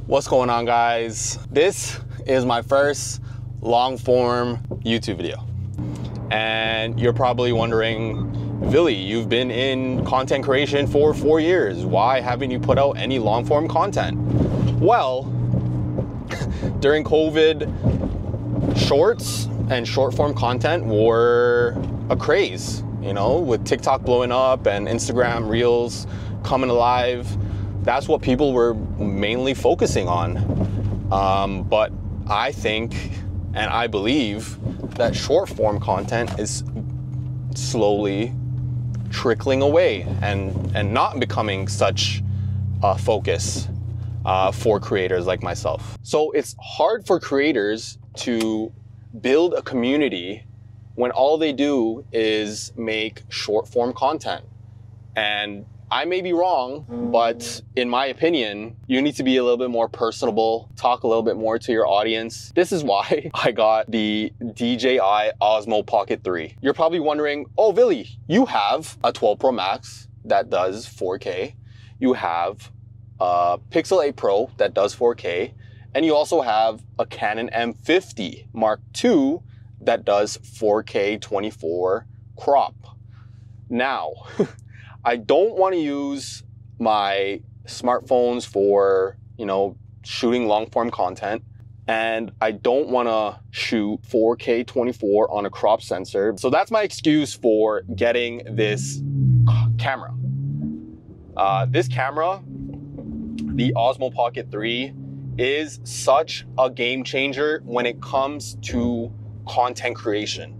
What's going on, guys? This is my first long form YouTube video. And you're probably wondering, Billy, you've been in content creation for 4 years. Why haven't you put out any long form content? Well, during COVID, shorts and short form content were a craze, you know, with TikTok blowing up and Instagram Reels coming alive. That's what people were mainly focusing on. But I think and I believe that short form content is slowly trickling away and not becoming such a focus for creators like myself. So it's hard for creators to build a community when all they do is make short form content. And I may be wrong, but in my opinion, you need to be a little bit more personable, talk a little bit more to your audience. This is why I got the DJI Osmo Pocket 3. You're probably wondering, oh, Billy, you have a 12 Pro Max that does 4K. You have a Pixel 8 Pro that does 4K. And you also have a Canon M50 Mark II that does 4K 24 crop. Now, I don't want to use my smartphones for, you know, shooting long form content. And I don't want to shoot 4K 24 on a crop sensor. So that's my excuse for getting this camera. This camera, the Osmo Pocket 3, is such a game changer when it comes to content creation.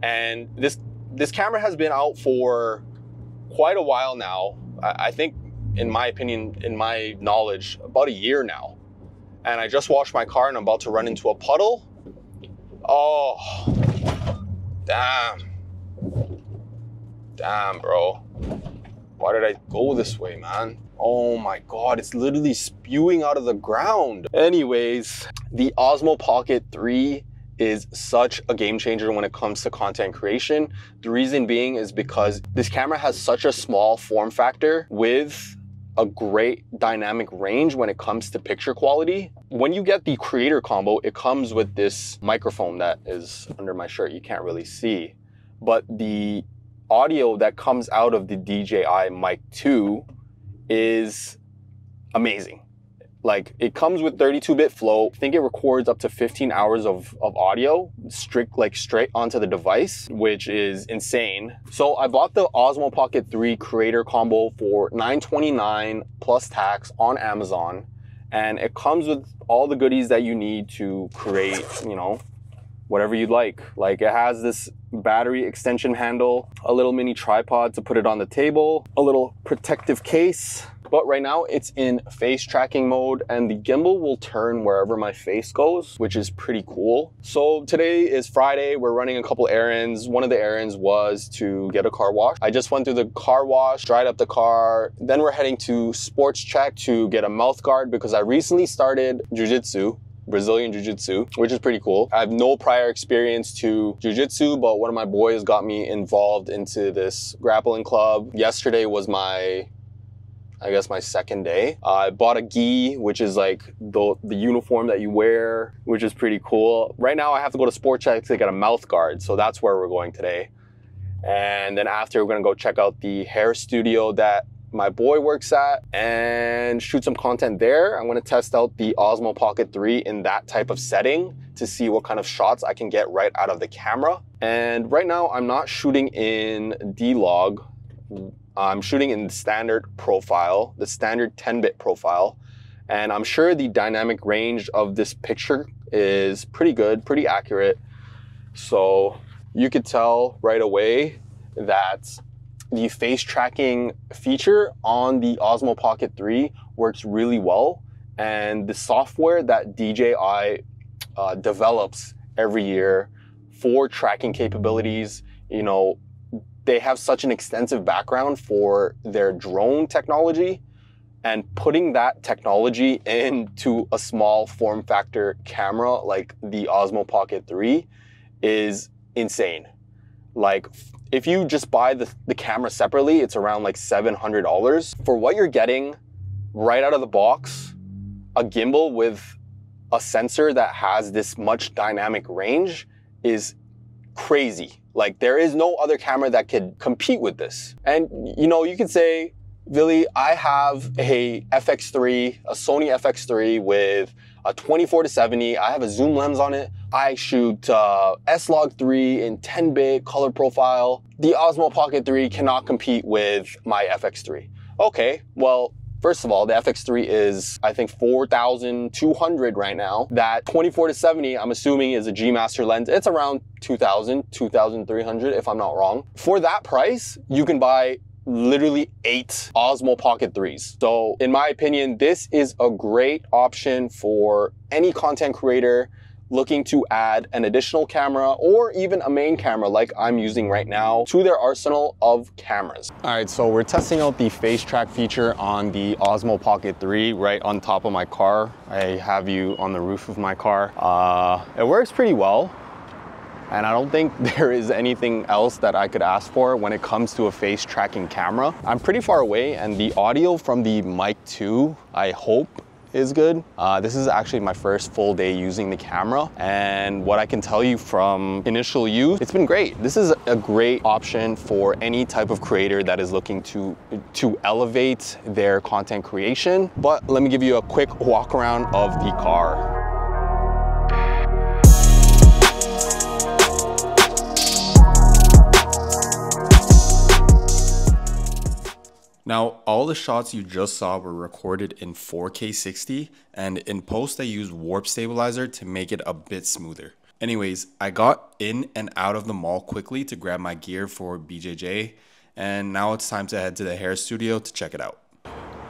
And this camera has been out for quite a while now. I think, in my opinion, in my knowledge, about a year now. And I just washed my car and I'm about to run into a puddle. Oh, damn. Damn, bro. Why did I go this way, man? Oh my God, it's literally spewing out of the ground. Anyways, the Osmo Pocket 3 is such a game changer when it comes to content creation. The reason being is because this camera has such a small form factor with a great dynamic range when it comes to picture quality. When you get the creator combo, it comes with this microphone that is under my shirt. You can't really see, but the audio that comes out of the DJI Mic 2 is amazing. Like, it comes with 32-bit flow. I think it records up to 15 hours of audio straight onto the device, which is insane. So I bought the Osmo Pocket 3 creator combo for $929 plus tax on Amazon. And it comes with all the goodies that you need to create, you know, whatever you'd like. Like, it has this battery extension handle, a little mini tripod to put it on the table, a little protective case. But right now it's in face tracking mode and the gimbal will turn wherever my face goes, which is pretty cool. So today is Friday. We're running a couple errands. One of the errands was to get a car wash. I just went through the car wash, dried up the car. Then we're heading to Sports Check to get a mouth guard because I recently started jiu-jitsu. Brazilian jiu-jitsu, which is pretty cool. I have no prior experience to jiu-jitsu, but one of my boys got me involved into this grappling club. Yesterday was my second day. I bought a gi, which is like the uniform that you wear, which is pretty cool. Right now I have to go to Sport Check to get a mouth guard, so that's where we're going today. And then after, we're gonna go check out the hair studio that my boy works at and shoot some content there. I'm gonna test out the Osmo Pocket 3 in that type of setting to see what kind of shots I can get right out of the camera. And right now I'm not shooting in D-Log. I'm shooting in the standard profile, the standard 10-bit profile. And I'm sure the dynamic range of this picture is pretty good, pretty accurate. So you could tell right away that the face tracking feature on the Osmo Pocket 3 works really well. And the software that DJI develops every year for tracking capabilities, you know, they have such an extensive background for their drone technology, and putting that technology into a small form factor camera like the Osmo Pocket 3 is insane. Like, if you just buy the camera separately, it's around like $700. For what you're getting right out of the box, a gimbal with a sensor that has this much dynamic range is crazy. Like, there is no other camera that could compete with this. And you know, you could say, Billy, I have a FX3, a Sony FX3 with a 24-70. I have a zoom lens on it. I shoot S-Log3 in 10-bit color profile. The Osmo Pocket 3 cannot compete with my FX3. Okay, well, first of all, the FX3 is, I think, 4,200 right now. That 24-70, I'm assuming, is a G Master lens. It's around 2,000, 2,300, if I'm not wrong. For that price, you can buy literally 8 Osmo Pocket 3s. So in my opinion, this is a great option for any content creator looking to add an additional camera or even a main camera like I'm using right now to their arsenal of cameras. All right, so we're testing out the face track feature on the Osmo Pocket 3 right on top of my car. I have you on the roof of my car. It works pretty well. And I don't think there is anything else that I could ask for when it comes to a face tracking camera. I'm pretty far away, and the audio from the Mic 2, I hope, is good. This is actually my first full day using the camera, and what I can tell you from initial use, it's been great. This is a great option for any type of creator that is looking to elevate their content creation. But let me give you a quick walk around of the car. Now, all the shots you just saw were recorded in 4K 60, and in post I used warp stabilizer to make it a bit smoother. Anyways, I got in and out of the mall quickly to grab my gear for BJJ, and now it's time to head to the hair studio to check it out.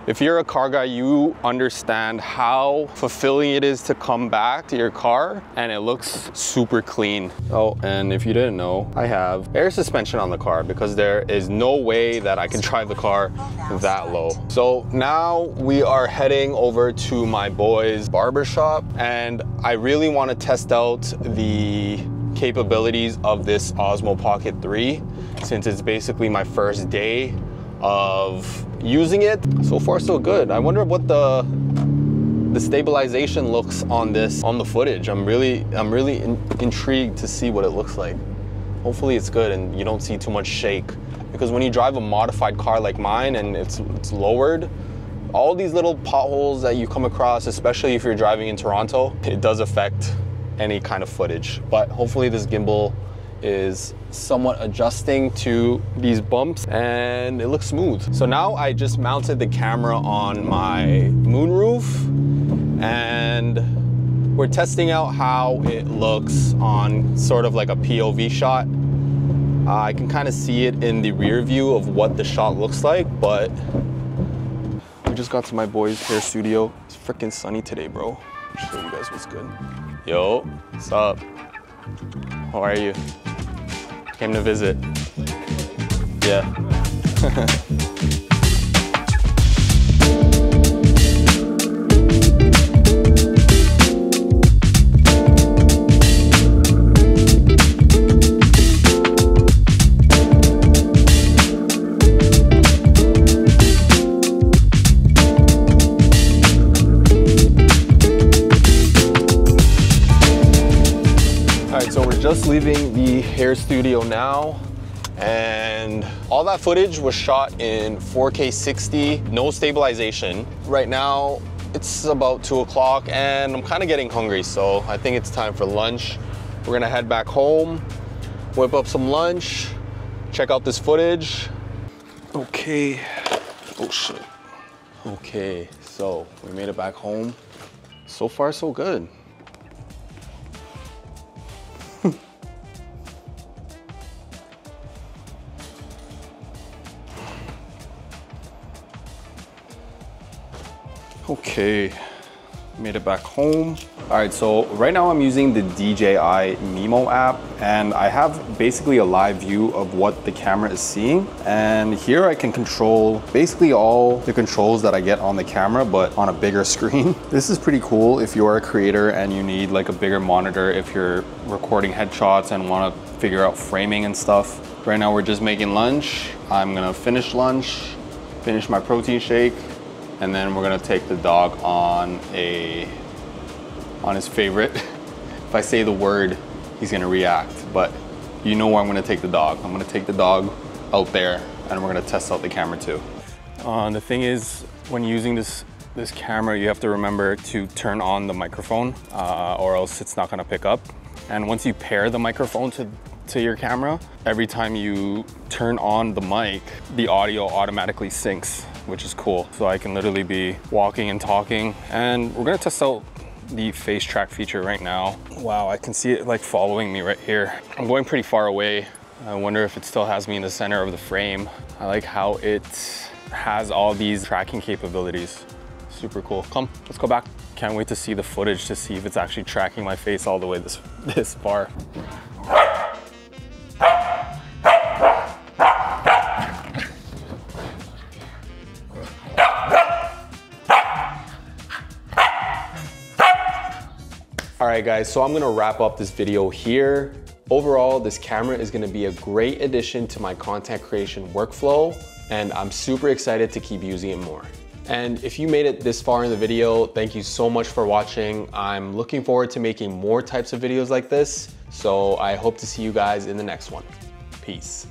If you're a car guy, you understand how fulfilling it is to come back to your car and it looks super clean. Oh, and if you didn't know, I have air suspension on the car because there is no way that I can drive the car that low. So now we are heading over to my boy's barber shop, and I really want to test out the capabilities of this Osmo Pocket 3 since it's basically my first day of using it. So far so good. I wonder what the stabilization looks on this on the footage. I'm really intrigued to see what it looks like. Hopefully it's good and you don't see too much shake, because when you drive a modified car like mine and it's lowered, all these little potholes that you come across, especially if you're driving in Toronto, it does affect any kind of footage. But hopefully this gimbal is somewhat adjusting to these bumps and it looks smooth. So now I just mounted the camera on my moonroof and we're testing out how it looks on sort of like a POV shot. I can kind of see it in the rear view of what the shot looks like, but we just got to my boy's hair studio. It's freaking sunny today, bro. I'll show you guys what's good. Yo, what's up? How are you? Came to visit. Yeah. So we're just leaving the hair studio now, and all that footage was shot in 4K 60, no stabilization. Right now it's about 2 o'clock and I'm kind of getting hungry, so I think it's time for lunch. We're gonna head back home, whip up some lunch, check out this footage. Okay, oh shit. Okay, so we made it back home. So far so good. Okay, made it back home. All right, so right now I'm using the DJI Nemo app, and I have basically a live view of what the camera is seeing. And here I can control basically all the controls that I get on the camera, but on a bigger screen. This is pretty cool if you're a creator and you need like a bigger monitor if you're recording headshots and want to figure out framing and stuff. Right now we're just making lunch. I'm gonna finish lunch, finish my protein shake, and then we're gonna take the dog on his favorite. If I say the word, he's gonna react, but you know where I'm gonna take the dog. I'm gonna take the dog out there, and we're gonna test out the camera too. The thing is, when using this camera, you have to remember to turn on the microphone, or else it's not gonna pick up. And once you pair the microphone to your camera, every time you turn on the mic, the audio automatically syncs, which is cool. So I can literally be walking and talking, and we're gonna test out the face track feature right now. Wow, I can see it like following me right here. I'm going pretty far away. I wonder if it still has me in the center of the frame. I like how it has all these tracking capabilities. Super cool. Come, let's go back. Can't wait to see the footage to see if it's actually tracking my face all the way this far. All right guys, so I'm gonna wrap up this video here. Overall, this camera is gonna be a great addition to my content creation workflow, and I'm super excited to keep using it more. And if you made it this far in the video, thank you so much for watching. I'm looking forward to making more types of videos like this, so I hope to see you guys in the next one. Peace.